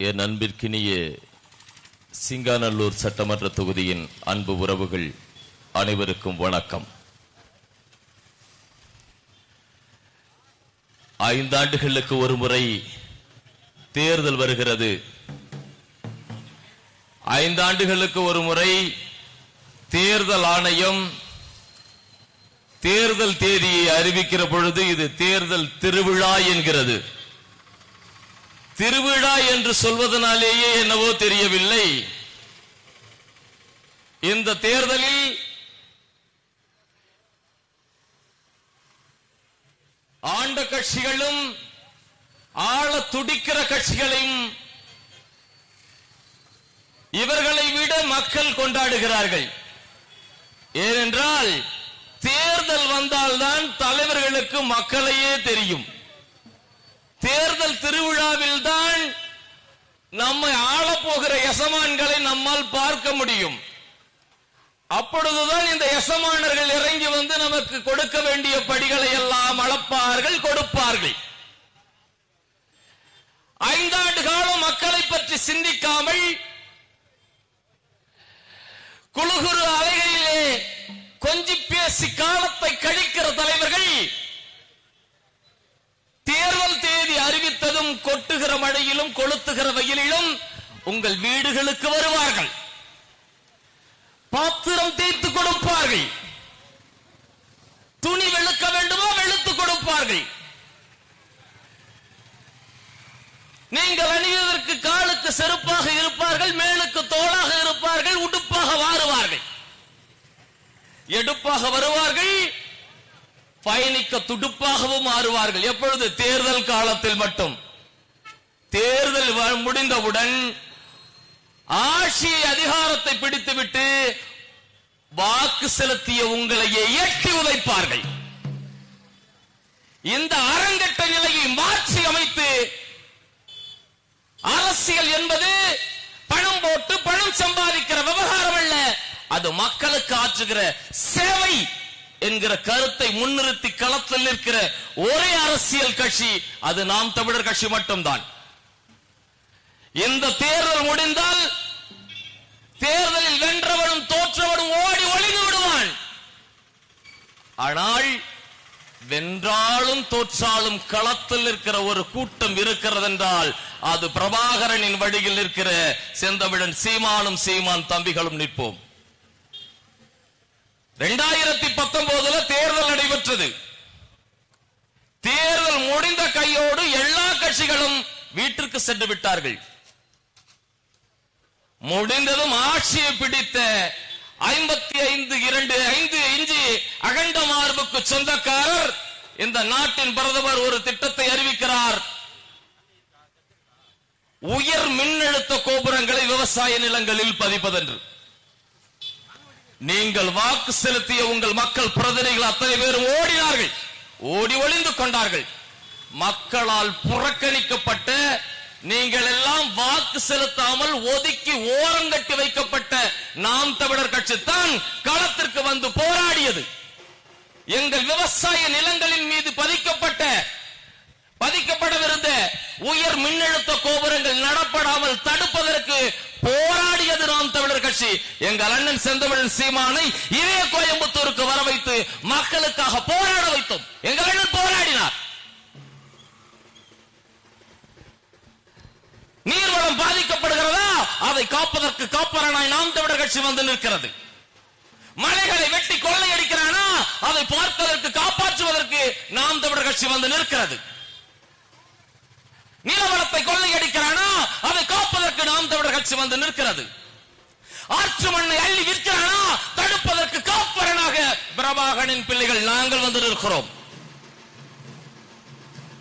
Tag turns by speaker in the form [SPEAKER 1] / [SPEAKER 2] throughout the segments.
[SPEAKER 1] என் அன்பிற்கினிய சிங்காநல்லூர் சட்டமன்ற தொகுதியின் அன்பு உறவுகள் அனைவருக்கும் வணக்கம். 5 ஆண்டுகளுக்கு ஒரு முறை தேர்தல் வருகிறது. 5 ஆண்டுகளுக்கு ஒரு முறை தேர்தல் ஆணையம் தேர்தல் தேதியை அறிவிக்கிற பொழுது இது தேர்தல் திருவிழா என்கிறது. திருவிழா என்று சொல்வதனாலேயே என்னவோ தெரியவில்லை, இந்த தேர்தலில் ஆண்ட கட்சிகளும் ஆள துடிக்கிற கட்சிகளையும் இவர்களை விட மக்கள் கொண்டாடுகிறார்கள். ஏனென்றால் தேர்தல் வந்தால்தான் தலைவர்களுக்கு மக்களையே தெரியும். தேர்தல் திருவிழாவில் தான் நம்மை ஆளப்போகிற எசமான்களை நம்மால் பார்க்க முடியும். அப்பொழுதுதான் இந்த எசமானர்கள் இறங்கி வந்து நமக்கு கொடுக்க வேண்டிய படிகளை எல்லாம் அளப்பார்கள், கொடுப்பார்கள். 5 ஆண்டு காலம் மக்களை பற்றி சிந்திக்காமல் குழுகுரு அலைகளிலே கொஞ்சி பேசி காலத்தை கழிக்கிற தலைவர்கள் தேர்தல் தேதி அறிவித்ததும் கொட்டுகிற மழையிலும் கொளுத்துகிற வெயிலிலும் உங்கள் வீடுகளுக்கு வருவார்கள். பாத்திரம் தேய்த்து கொடுப்பார்கள். துணி வெளுக்க வேண்டுமோ வெளுத்து கொடுப்பார்கள். நீங்கள் அணிவதற்கு காலுக்கு செருப்பாக இருப்பார்கள், மேலுக்கு தோளாக இருப்பார்கள், உடுப்பாக வாருவார்கள், எடுப்பாக வருவார்கள், பயணிக்க துடுப்பாகவும் மாறுவார்கள். எப்பொழுது? தேர்தல் காலத்தில் மட்டும். தேர்தல் முடிந்தவுடன் ஆட்சி அதிகாரத்தை பிடித்துவிட்டு வாக்கு செலுத்திய உங்களையே எட்டி உதைப்பார்கள். இந்த அரங்கட்ட நிலையை மாற்றி அமைத்து அரசியல் என்பது பணம் போட்டு பணம் சம்பாதிக்கிற விவகாரம் அல்ல, அது மக்களுக்கு ஆற்றுகிற சேவை என்கிற கருத்தை முன்னிறுத்தி களத்தில் இருக்கிற ஒரே அரசியல் கட்சி அது நாம் தமிழர் கட்சி மட்டும்தான். இந்த தேர்தல் முடிந்தால் தேர்தலில் வென்றவனும் தோற்றவனும் ஓடி ஒளிந்து விடுவான். ஆனால் வென்றாலும் தோற்றாலும் களத்தில் இருக்கிற ஒரு கூட்டம் இருக்கிறது என்றால் அது பிரபாகரனின் வழியில் இருக்கிற செந்தமிழன் சீமானும் சீமான் தம்பிகளும் நிற்போம். 2019 தேர்தல் நடைபெற்றது. தேர்தல் முடிந்த கையோடு எல்லா கட்சிகளும் வீட்டிற்கு சென்று விட்டார்கள். முடிந்ததும் ஆட்சியை பிடித்த 55 இஞ்சி அகண்ட மார்புக்கு சொந்தக்காரர் இந்த நாட்டின் பிரதமர் ஒரு திட்டத்தை அறிவிக்கிறார். உயர் மின்னழுத்த கோபுரங்களை விவசாய நிலங்களில் பதிப்பதென்று. நீங்கள் வாக்கு செலுத்திய உங்கள் மக்கள் பிரதிநிதிகள் அத்தனை பேரும் ஓடினார்கள், ஓடி ஒளிந்து கொண்டார்கள். மக்களால் புறக்கணிக்கப்பட்ட, நீங்கள் எல்லாம் வாக்கு செலுத்தாமல் ஒதுக்கி ஓரங்கட்டி வைக்கப்பட்ட நாம் தமிழர் கட்சி தான் களத்திற்கு வந்து போராடியது. எங்கள் விவசாய நிலங்களின் மீது பதிக்கப்படவிருந்த உயர் மின்னழுத்த கோபுரங்கள் நடப்படாமல் தடுப்பதற்கு போராடியது நாம் தமிழர் கட்சி. எங்கள் அண்ணன் செந்தமிழன் சீமானை இதே கோயம்புத்தூருக்கு வர வைத்து மக்களுக்காக போராட வைத்தோம். எங்கள் அண்ணன் போராடினார். நீர்வளம் பாதிக்கப்படுகிறதா, அதை காப்பதற்கு காப்பரனாய் நாம் தமிழர் கட்சி வந்து நிற்கிறது. மலைகளை வெட்டி கொள்ளையடிக்கிறானா, அதை பார்ப்பதற்கு காப்பாற்றுவதற்கு நாம் தமிழர் கட்சி வந்து நிற்கிறது. நிலவளத்தை கொள்ளையடிக்கிறானா, அதை காப்பதற்கு நாம் தமிழர் கட்சி வந்து நிற்கிறது. ஆற்று மண்ணை அள்ளி விற்கிறானா, தடுப்பதற்கு காப்பரனாக பிரபாகரனின் பிள்ளைகள் நாங்கள் வந்து நிற்கிறோம்.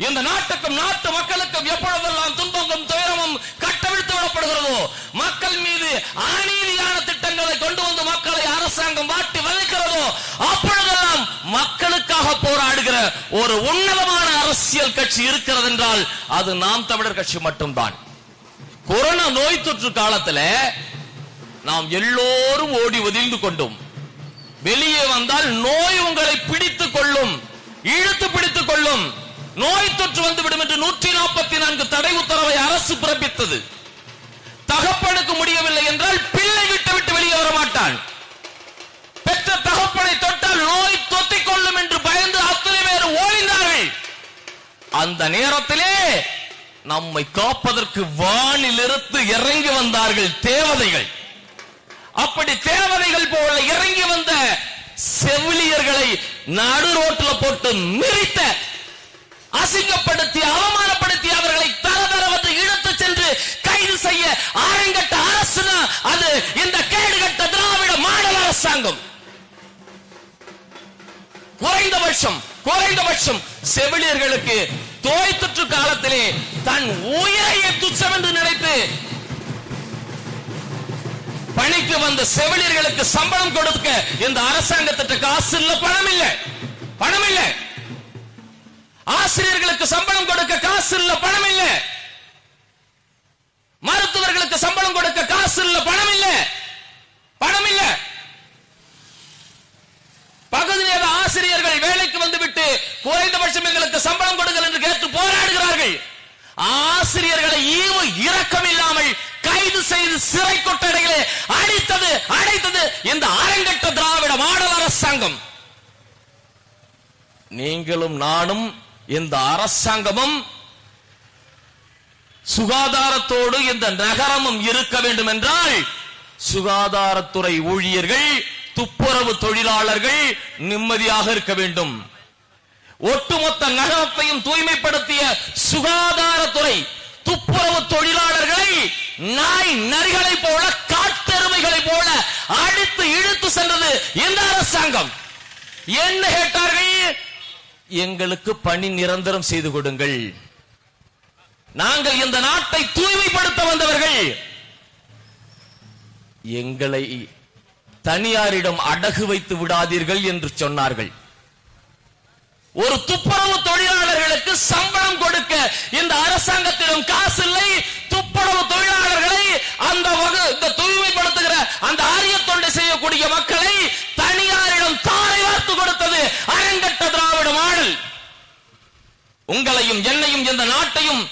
[SPEAKER 1] இந்த நாட்டுக்கும் நாட்டு மக்களுக்கும் எப்பொழுதெல்லாம் துன்பமும் துயரமும் கட்டவிழ்த்து விடப்படுகிறதோ, மக்கள் மீது அநீதியான திட்டங்களை கொண்டு வந்து மக்களை அரசாங்கம் வாட்டி வதைக்கிறதோ, அப்பொழுதெல்லாம் மக்களுக்காக போராடுகிற ஒரு உன்னதமான அரசியல் கட்சி இருக்கிறது என்றால் அது நாம் தமிழர் கட்சி மட்டும்தான். கொரோனா நோய் தொற்று காலத்தில் நாம் எல்லோரும் ஓடி ஒதுங்கி கொண்டோம். வெளியே வந்தால் நோய் உங்களை பிடித்துக் கொள்ளும், இழுத்து பிடித்துக் கொள்ளும், நோய் தொற்று வந்துவிடும் என்று 144 தடை உத்தரவை அரசு பிறப்பித்தது. அந்த நேரத்திலே நம்மை காப்பதற்கு வானிலிருந்து இறங்கி வந்தார்கள் தேவதைகள். அப்படி தேவதைகள் போல இறங்கி வந்த செவிலியர்களை நடு ரோட்டில் போட்டு மிரித்த, அசிங்கப்படுத்தி அவமானப்படுத்தி அவர்களை தரதரவற்று இழுத்து சென்று கைது செய்ய ஆரங்கட்ட அரசுனா அது இந்த கேடுகட்ட திராவிட மாடல் அரசாங்கம். குறைந்தபட்சம் செவிலியர்களுக்கு நோய் தொற்று காலத்திலே தன் உயிரை துச்சம் என்று நினைத்து பணிக்கு வந்த செவிலியர்களுக்கு சம்பளம் கொடுக்க இந்த அரசாங்கத்திற்கு காசு இல்ல, பணம் இல்ல. ஆசிரியர்களுக்கு சம்பளம் கொடுக்க காசு இல்ல, பணம் இல்ல. மருத்துவர்களுக்கு சம்பளம் கொடுக்க காசு இல்ல, பணம் இல்ல. பகுதி நேர ஆசிரியர்கள் வேலைக்கு வந்துவிட்டு குறைந்தபட்சம் எங்களுக்கு சம்பளம் கொடுங்கள் என்று கேட்டு போராடுகிறார்கள். ஆசிரியர்களை ஈவு இரக்கம் இல்லாமல் கைது செய்து சிறை கொட்டடைகளை அடைத்தது இந்த அரங்கட்ட திராவிட மாடல் அரசாங்கம். நீங்களும் நானும் இந்த அரசாங்கமும் சுகாதாரத்தோடு இந்த நகரமும் இருக்க வேண்டும் என்றால் சுகாதாரத்துறை ஊழியர்கள், துப்புரவு தொழிலாளர்கள் நிம்மதியாக இருக்க வேண்டும். ஒட்டுமொத்த நகரத்தையும் தூய்மைப்படுத்திய சுகாதாரத்துறை துப்புரவு தொழிலாளர்களை நாய் நரிகளை போல, காட்டெருமைகளை போல அடித்து இழுத்து சென்றது இந்த அரசாங்கம். என்ன கேட்டார்கள்? எங்களுக்கு பணி நிரந்தரம் செய்து கொடுங்கள், நாங்கள் இந்த நாட்டை தூய்மைப்படுத்த வந்தவர்கள், எங்களை தனியாரிடம் அடகு வைத்து விடாதீர்கள் என்று சொன்னார்கள். ஒரு துப்புரவு தொழிலாளர்களுக்கு சம்பளம் கொடுக்க இந்த அரசாங்கத்திடம் காசு இல்லை. துப்புரவு தொழிலாளர்களை அந்த தூய்மைப்படுத்துகிற அந்த ஆரிய தொண்டை செய்யக்கூடிய மக்களை தனியாரிடம் தாரை வார்த்து கொடுத்தது அரங்கட்ட திராவிட மாடல். உங்களையும் என்னையும் இந்த நாட்டையும்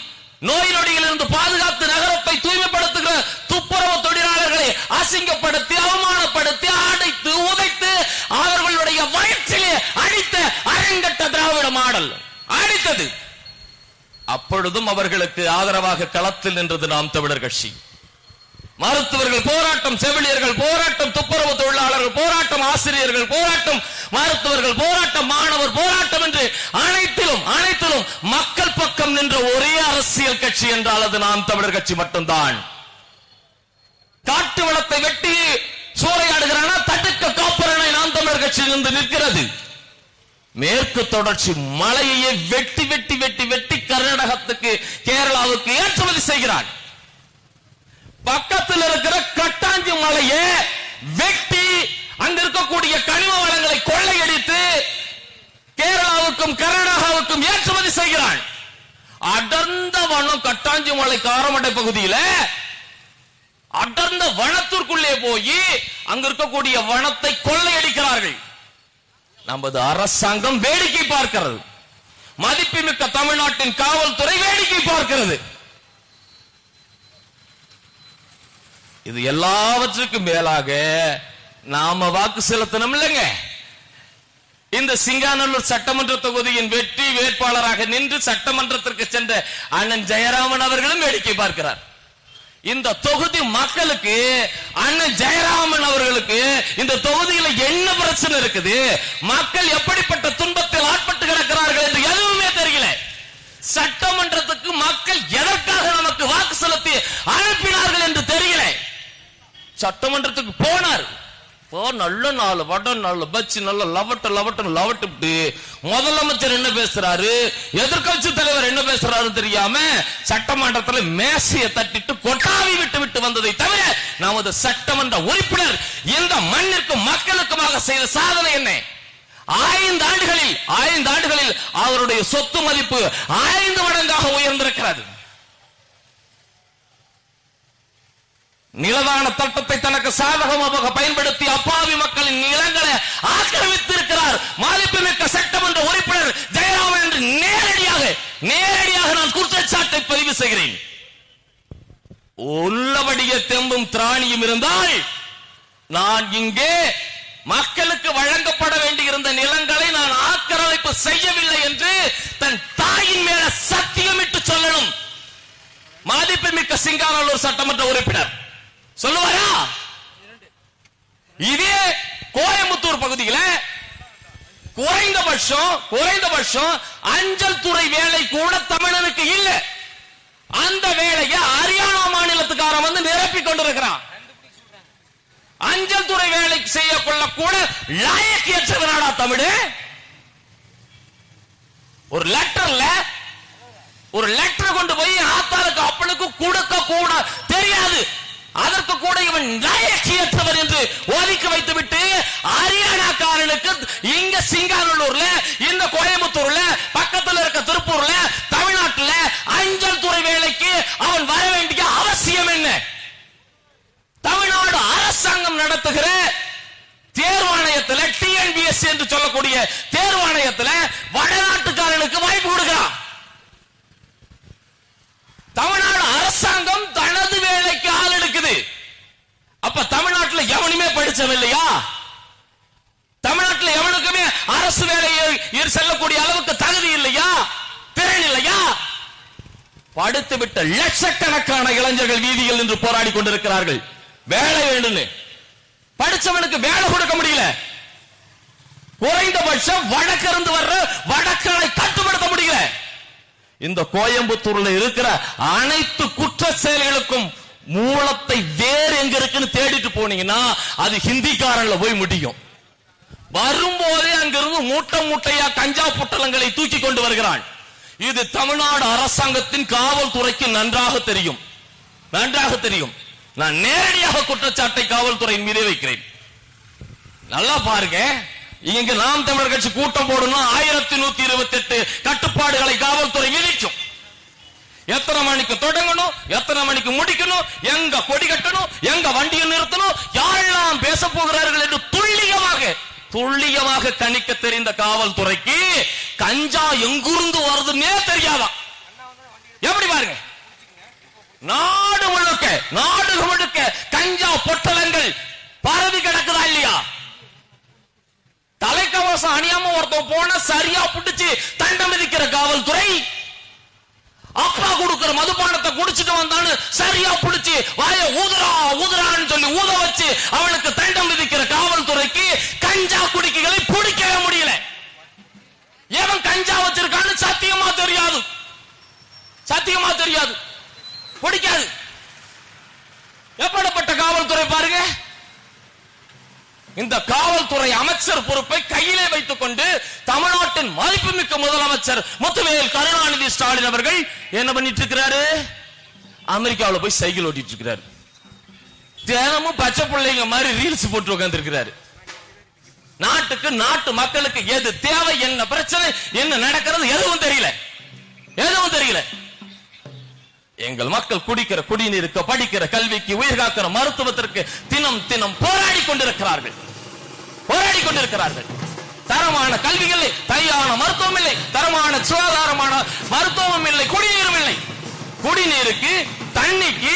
[SPEAKER 1] நோய் நொடியிலிருந்து பாதுகாத்து நகரத்தை தூய்மைப்படுத்துகிற துப்புரவு தொழிலாளர்களை அசிங்கப்படுத்தி, அவமானப்படுத்தி, அடைத்து உதைத்து அவர்களுடைய வயிற்றிலே அடித்த அரங்கட்ட திராவிட மாடல் அடித்தது. அப்பொழுதும் அவர்களுக்கு ஆதரவாக களத்தில் நின்றது நாம் தமிழர் கட்சி. மருத்துவர்கள் போராட்டம், செவிலியர்கள் போராட்டம், துப்புரவு தொழிலாளர்கள் போராட்டம், ஆசிரியர்கள் போராட்டம், மருத்துவர்கள் போராட்டம், மாணவர் போராட்டம் என்று அனைத்திலும் மக்கள் பக்கம் நின்ற ஒரே அரசியல் கட்சி என்றால் அது நாம் தமிழர் கட்சி மட்டும்தான். காட்டு வளத்தை வெட்டி சூறையாடுகிறானா தடுக்க காப்பரனை நாம் தமிழர் கட்சி இருந்து நிற்கிறது. மேற்கு தொடர்ச்சி மலையையே வெட்டி வெட்டி வெட்டி வெட்டி கர்நாடகத்துக்கு, கேரளாவுக்கு ஏற்றுமதி செய்கிறான். பக்கத்தில் இருக்கிற கட்டாஞ்சி மலையை வெட்டி அங்க இருக்கக்கூடிய கனிம வளங்களை கொள்ளையடித்து கேரளாவுக்கும் கர்நாடகாவுக்கும் ஏற்றுமதி செய்கிறான். அடர்ந்த வனம் கட்டாஞ்சி மலை காரமடை பகுதியில் அடர்ந்த வனத்திற்குள்ளே போய் அங்க இருக்கக்கூடிய வனத்தை கொள்ளையடிக்கிறார்கள். நமது அரசாங்கம் வேடிக்கை பார்க்கிறது. மதிப்புமிக்க தமிழ்நாட்டின் காவல்துறை வேடிக்கை பார்க்கிறது. இது எல்லாவற்றுக்கும் மேலாக நாம வாக்கு செலுத்தணும் இல்லைங்க. இந்த சிங்காநல்லூர் சட்டமன்ற தொகுதியின் வெற்றி வேட்பாளராக நின்று சட்டமன்றத்திற்கு சென்ற அண்ணன் ஜெயராமன் அவர்களும் வேடிக்கை பார்க்கிறார். இந்த தொகுதி மக்களுக்கு, அண்ணன் ஜெயராமன் அவர்களுக்கு இந்த தொகுதியில என்ன பிரச்சனை இருக்குது, மக்கள் எப்படிப்பட்ட துன்பத்தில் ஆட்பட்டு கிடக்கிறார்கள் என்று எதுவுமே தெரியல. சட்டமன்றத்துக்கு மக்கள் எதற்காக நமக்கு வாக்கு செலுத்தி அனுப்பினார்கள் என்று தெரியல. சட்டமன்றத்துக்கு போனார், நல்ல நாள் வட நாள் பச்சு நல்ல லவட்டு முதலமைச்சர் என்ன பேசுறாரு, எதிர்கட்சி தலைவர் என்ன பேசுறாரு தெரியாம சட்டமன்றத்தில் மேசையை தட்டிட்டு கொட்டாவி விட்டு வந்ததை தவிர நமது சட்டமன்ற உறுப்பினர் இந்த மண்ணிற்கும் மக்களுக்குமாக செய்த சாதனை என்ன? 5 ஆண்டுகளில் அவருடைய சொத்து மதிப்பு 5 மடங்காக உயர்ந்திருக்கிறது. நிலதான சட்டத்தை தனக்கு சாதகமாக பயன்படுத்தி அப்பாவி மக்களின் நிலங்களை ஆக்கிரமித்திருக்கிறார் மதிப்புமிக்க சட்டமன்ற உறுப்பினர் ஜெயராமன் என்று நேரடியாக நான் குற்றச்சாட்டை பதிவு செய்கிறேன். உள்ளபடியே தெம்பும் திராணியும் இருந்தால் நான் இங்கே மக்களுக்கு வழங்கப்பட வேண்டியிருந்த நிலங்களை நான் ஆக்கிரமிப்பு செய்யவில்லை என்று தன் தாயின் மேல சத்தியமிட்டு சொல்லணும். மதிப்புமிக்க சிங்காநல்லூர் சட்டமன்ற உறுப்பினர் சொல்லுவாரா? இதே கோயம்புத்தூர் பகுதியில் குறைந்தபட்சம் அஞ்சல் துறை வேலை கூட தமிழனுக்கு இல்ல. அந்த வேலையை ஹரியானா மாநிலத்துக்காரன் வந்து நிரப்பிக் கொண்டிருக்கிறான். அஞ்சல் துறை வேலை செய்ய கொள்ள கூட லாயக்கியற்றவனாடா தமிழ். ஒரு லெட்டர் கொண்டு போய் ஆத்தாளுக்கு அப்பளுக்கு கொடுக்க கூட தெரியாது. அதற்கு கூட இவன் லாயக்கியற்றவர் என்று ஒதுக்கி வைத்துவிட்டு ஹரியானாக்காரனுக்கு இங்க சிங்காநல்லூர்ல, இந்த கோயம்புத்தூர்ல, பக்கத்தில் இருக்க திருப்பூர்ல, தமிழ்நாட்டில் அஞ்சல் துறை வேலைக்கு அவன் வர வேண்டிய அவசியம் என்ன? தமிழ்நாடு அரசாங்கம் நடத்துகிற தேர்வாணையத்தில் டிஎன்பிஎஸ் என்று சொல்லக்கூடிய தேர்வாணையத்தில் வடநாட்டுக்காரனுக்கு வாய்ப்பு கொடுக்கிறான். தமிழ்நாடு அரசாங்கம் தனது வேலைக்கு ஆள் எடுக்குது. அப்ப தமிழ்நாட்டில் எவனுமே படிச்சவன் இல்லையா? தமிழ்நாட்டில் எவனுக்குமே அரசு வேலையை செல்லக்கூடிய அளவுக்கு தகுதி இல்லையா? திறன் இல்லையா? படித்துவிட்ட லட்சக்கணக்கான இளைஞர்கள் வீதியில் நின்று போராடி கொண்டிருக்கிறார்கள். வேலை வேண்டும். படிச்சவனுக்கு வேலை கொடுக்க முடியல. குறைந்தபட்சம் வடக்கிருந்து வர்ற வடக்களை கட்டுப்படுத்த முடியல. இந்த கோயம்புத்தூர்ல இருக்கிற அனைத்து குற்ற செயல்களுக்கும் மூலத்தை வேறு எங்க இருக்குன்னு தேடிட்டு போனீங்கன்னா அது ஹிந்திக்காரன்ல போய் முடியும். வரும்போதே அங்கிருந்து மூட்டையா கஞ்சா பொட்டலங்களை தூக்கி கொண்டு வருகிறான். இது தமிழ்நாடு அரசாங்கத்தின் காவல்துறைக்கு நன்றாக தெரியும். நான் நேரடியாக குற்றச்சாட்டை காவல்துறையின் மீதே வைக்கிறேன். நல்லா பாருங்க, இங்க நாம் தமிழர் கட்சி கூட்டம் போடணும் 1128 கட்டுப்பாடுகளை காவல்துறை விதிக்கும். எத்தனை மணிக்கு தொடங்கணும், எத்தனை மணிக்கு முடிக்கணும், எங்க கொடி கட்டணும், எங்க வண்டியை நிறுத்தணும், யாரெல்லாம் பேச போகிறார்கள் என்று துல்லியமாக கணிக்க தெரிந்த காவல்துறைக்கு கஞ்சா எங்கிருந்து வருதுன்னே தெரியாதா? எப்படி பாருங்க, நாடு முழுக்க கஞ்சா பொட்டலங்கள் பரவி கிடக்குதா இல்லையா? தலைக்கவசம் அணியாம ஒருத்தன் போன சரியா பிடிச்சு தண்டம் விதிக்கிற காவல்துறை, அப்பா கொடுக்கிற மதுபானத்தை குடிச்சிட்டு வந்தான்னு சரியா பிடிச்சு வாய ஊதுரான்னு சொல்லி ஊத வச்சு அவனுக்கு தண்டம் விதிக்கிற காவல்துறைக்கு கஞ்சா குடிக்கைகளை பிடிக்கவே முடியல. ஏவன் கஞ்சா வச்சிருக்கான்னு சத்தியமா தெரியாது, பிடிக்காது. எப்படிப்பட்ட காவல்துறை பாருங்க. இந்த காவல்துறை அமைச்சர் பொறுப்பை கையிலே வைத்துக் கொண்டு தமிழ்நாட்டின் மதிப்புமிக்க முதலமைச்சர் முத்துவேல் கருணாநிதி ஸ்டாலின் அவர்கள் என்ன பண்ணிட்டு இருக்கிறாரு? அமெரிக்காவில் போய் சைக்கிள் ஓட்டிட்டு இருக்கிறாரு. தினமும் பச்சை பிள்ளைங்க மாதிரி ரீல்ஸ் போட்டு உட்கார்ந்து இருக்கிறாரு. நாட்டு மக்களுக்கு எது தேவை, என்ன பிரச்சனை, என்ன நடக்கிறது எதுவும் தெரியல. எங்கள் மக்கள் குடிக்கிற குடிநீருக்கு, படிக்கிற கல்விக்கு, உயிர் காக்கிற மருத்துவத்திற்கு தினம் போராடி கொண்டிருக்கிறார்கள். தரமான கல்வி இல்லை, தனியான மருத்துவம் இல்லை, தரமான சுகாதாரமான மருத்துவம் இல்லை, குடிநீரும் இல்லை. குடிநீருக்கு, தண்ணிக்கு,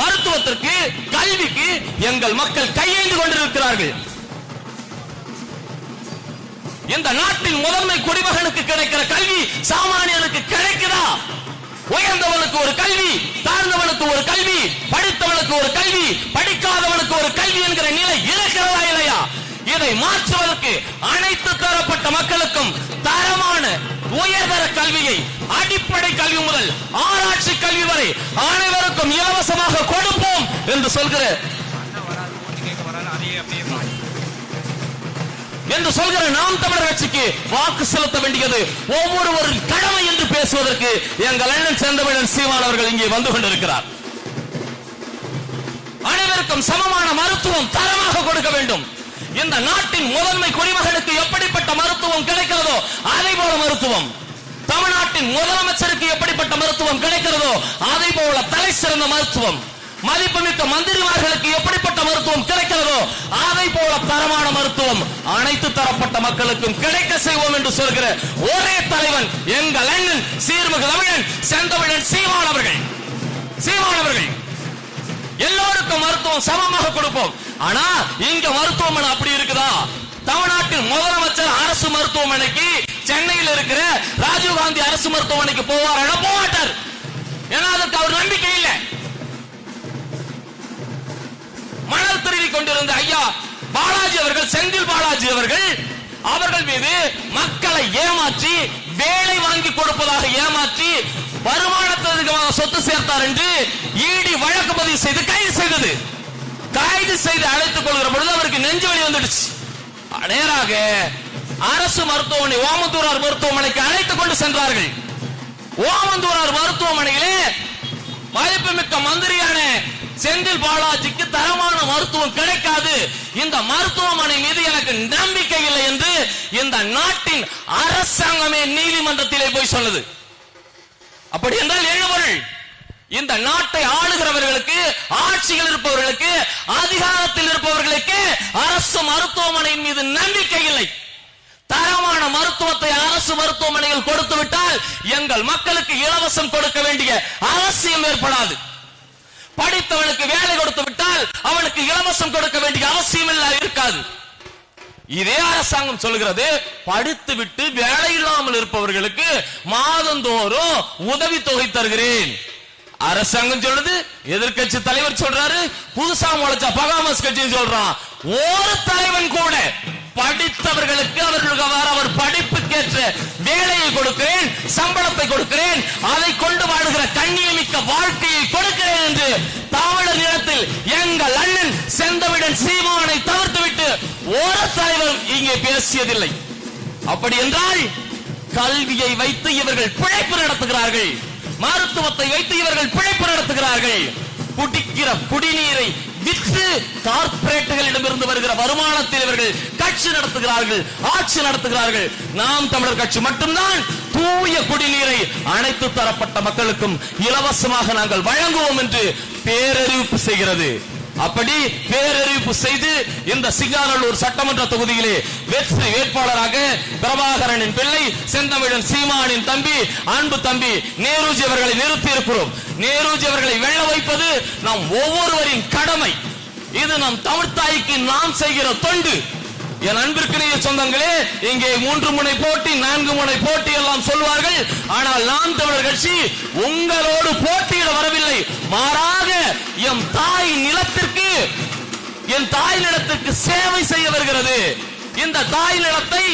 [SPEAKER 1] மருத்துவத்திற்கு, கல்விக்கு எங்கள் மக்கள் கையேந்து கொண்டிருக்கிறார்கள். இந்த நாட்டின் முதன்மை குடிமகனுக்கு கிடைக்கிற கல்வி சாமானியனுக்கு கிடைக்குதா? உயர்ந்தவனுக்கு ஒரு கல்வி, தாழ்ந்தவனுக்கு ஒரு கல்வி, படித்தவனுக்கு ஒரு கல்வி, படிக்காதவனுக்கு ஒரு கல்வி என்கிற நிலை இருக்கிறதா இல்லையா? இதை மாற்றுவதற்கு அனைத்து தரப்பட்ட மக்களுக்கும் தரமான உயர்தர கல்வியை, அடிப்படை கல்வி முதல் ஆராய்ச்சி கல்வி வரை அனைவருக்கும் இலவசமாக கொடுப்போம் என்று சொல்கிற நாம் தமிழர் கட்சிக்கு வாக்கு செலுத்த வேண்டியது ஒவ்வொருவரின் கடமை என்று பேசுவதற்கு எங்கள் அண்ணன் செந்தமிழன் சீமான் அவர்கள் இங்கே வந்து கொண்டிருக்கிறார். அனைவருக்கும் சமமான மருத்துவம் தரமாக கொடுக்க வேண்டும். இந்த நாட்டின் முதன்மை குடிமகனுக்கு எப்படிப்பட்ட மருத்துவம் கிடைக்கிறதோ அதை போல மருத்துவம், தமிழ்நாட்டின் முதலமைச்சருக்கு எப்படிப்பட்ட மருத்துவம் கிடைக்கிறதோ அதை போல தலை சிறந்த மருத்துவம், மதிப்புமிக்க மந்திரிமார்களுக்கு எப்படிப்பட்ட மருத்துவம் கிடைக்கிறதோ அதை போல தரமான மருத்துவம் அனைத்து தரப்பட்ட மக்களுக்கும் கிடைக்க செய்வோம் என்று சொல்கிற ஒரே தலைவன் எங்கள் அண்ணன் சீர்மிகு தமிழன் செந்தமிழன் சீமான் அவர்கள். எல்லோருக்கும் மருத்துவம் சமமாக கொடுப்போம். ஆனா இங்க மருத்துவமனை அப்படி இருக்குதா? தமிழ்நாட்டின் முதலமைச்சர் அரசு மருத்துவமனைக்கு சென்னையில் இருக்கிற ராஜீவ்காந்தி அரசு மருத்துவமனைக்கு போவார்? போக மாட்டார். ஏன்னா அதுக்கு அவர் நம்பிக்கை இல்லை. மணல் திருடி கொண்டிருந்த ஐயா பாலாஜி அவர்கள், செந்தில் பாலாஜி அவர்கள் மீது மக்களை ஏமாற்றி வேலை வாங்கி கொடுப்பதாக ஏமாற்றி வருமானத்திற்கு சொத்து சேர்த்தார் என்று ஈடி வழக்கு பதிவு செய்து கைது செய்து அழைத்துக் கொள்கிற பொழுது அவருக்கு நெஞ்சு வலி வந்துடுச்சு. நேராக அரசு மருத்துவமனை ஓமந்தூரார் மருத்துவமனைக்கு அழைத்துக் கொண்டு சென்றார்கள். ஓமந்தூரார் மருத்துவமனையிலே மதிப்புமிக்க மந்திரியான செந்தில் பாலாஜிக்கு தரமான மருத்துவம் கிடைக்காது, இந்த மருத்துவமனை மீது எனக்கு நம்பிக்கை இல்லை என்று இந்த நாட்டின் அரசாங்கமே நீதிமன்றத்திலே போய் சொன்னது. அப்படி என்றால் என்ன பொருள்? இந்த நாட்டை ஆளுகிறவர்களுக்கு, ஆட்சியில் இருப்பவர்களுக்கு, அதிகாரத்தில் இருப்பவர்களுக்கு அரசு மருத்துவமனையின் மீது நம்பிக்கை இல்லை. தரமான மருத்துவத்தை அரசு மருத்துவமனையில் கொடுத்து விட்டால் எங்கள் மக்களுக்கு இலவசம் கொடுக்க வேண்டிய அவசியம் ஏற்படாது. படித்தவனுக்கு வேலை கொடுத்து விட்டால் அவனுக்கு இலவசம் கொடுக்க வேண்டிய அவசியம் இருக்காது. இதே அரசாங்கம் சொல்கிறது, படித்து விட்டு வேலை இல்லாமல் இருப்பவர்களுக்கு மாதந்தோறும் உதவித்தொகை தருகிறேன். அரசாங்கம் சொல்றது, எதிர்கட்சி தலைவர் சொல்றாரு, புதுசா முளைச்ச பகாமஸ் கட்சி சொல்றான். ஒரு தலைவன் கூட படித்தவர்களுக்கு அவர் படிப்புக்கேற்ற வேலையை கொடுக்கிறேன், சம்பளத்தை கொடுக்கிறேன், அதை கொண்டு வாழுகிற கண்ணியமிக்க வாழ்க்கையை கொடுக்கிறேன் என்று தமிழர் நிலத்தில் எங்கள் அண்ணன் செந்தமிழன் சீமானை தவிர்த்துவிட்டு ஒரு தலைவர் இங்கே பேசியதில்லை. அப்படி என்றால் கல்வியை வைத்து இவர்கள் பிழைப்பு நடத்துகிறார்கள், மருத்துவத்தை வைத்து இவர்கள் பிழைப்பு நடத்துகிறார்கள். குடிக்கிற குடிநீரை விற்று கார்ப்பரேட்டுகளிடமிருந்து வருகிற வருமானத்தில் இவர்கள் கட்சி நடத்துகிறார்கள், ஆட்சி நடத்துகிறார்கள். நாம் தமிழர் கட்சி மட்டும்தான் தூய குடிநீரை அனைத்து தரப்பட்ட மக்களுக்கும் இலவசமாக நாங்கள் வழங்குவோம் என்று பேரறிவிப்பு செய்கிறது. அப்படி பேரறிவிப்பு செய்து இந்த சிங்காநல்லூர் சட்டமன்ற தொகுதியிலே வெற்றி வேட்பாளராக பிரபாகரனின் பிள்ளை செந்தமிழன் சீமானின் தம்பி, அன்பு தம்பி நேருஜி அவர்களை நிறுத்தி இருக்கிறோம். நேருஜி அவர்களை வெல்ல வைப்பது நம் ஒவ்வொருவரின் கடமை. இது நம் தமிழ்த்தாய்க்கு நாம் செய்கிற தொண்டு. என் அன்பிற்குரிய சொந்தங்களே, இங்கே 3 முனை போட்டி, 4 முனை போட்டி எல்லாம் சொல்வார்கள். ஆனால் நாம் தமிழர் கட்சி உங்களோடு போட்டியிட வரவில்லை. மாறாக என் தாய் நிலத்திற்கு, என் தாய் நிலத்திற்கு சேவை செய்ய வருகிறது. இந்த தாய் நிலத்தை,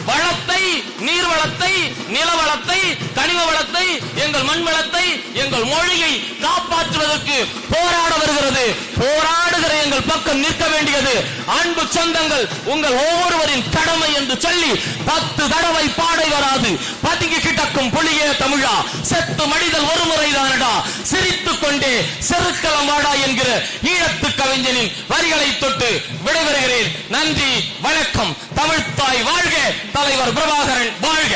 [SPEAKER 1] வளத்தை, நீர் வளத்தை, நில வளத்தை, கனிம வளத்தை, எங்கள் மண் வளத்தை, எங்கள் மொழியை காப்பாற்றுவதற்கு போராட வருகிறது. போராடுகிற எங்கள் பக்கம் நிற்க வேண்டியது அன்பு சொந்தங்கள், உங்கள் ஒவ்வொருவரின் கடமை என்று சொல்லி 10 தடவை பாடை வராது. பதுங்கி கிடக்கும் புலியே தமிழா, செத்து மடிதல் ஒரு முறைதானடா, சிரித்துக் கொண்டே செருக்களம் வாடா என்கிற ஈழத்து கவிஞனின் வரிகளை தொட்டு விடைபெறுகிறேன். நன்றி, வணக்கம். தமிழ்த்தாய் வாழ்க, தலைவர் பிரபாகரன் வாழ்க.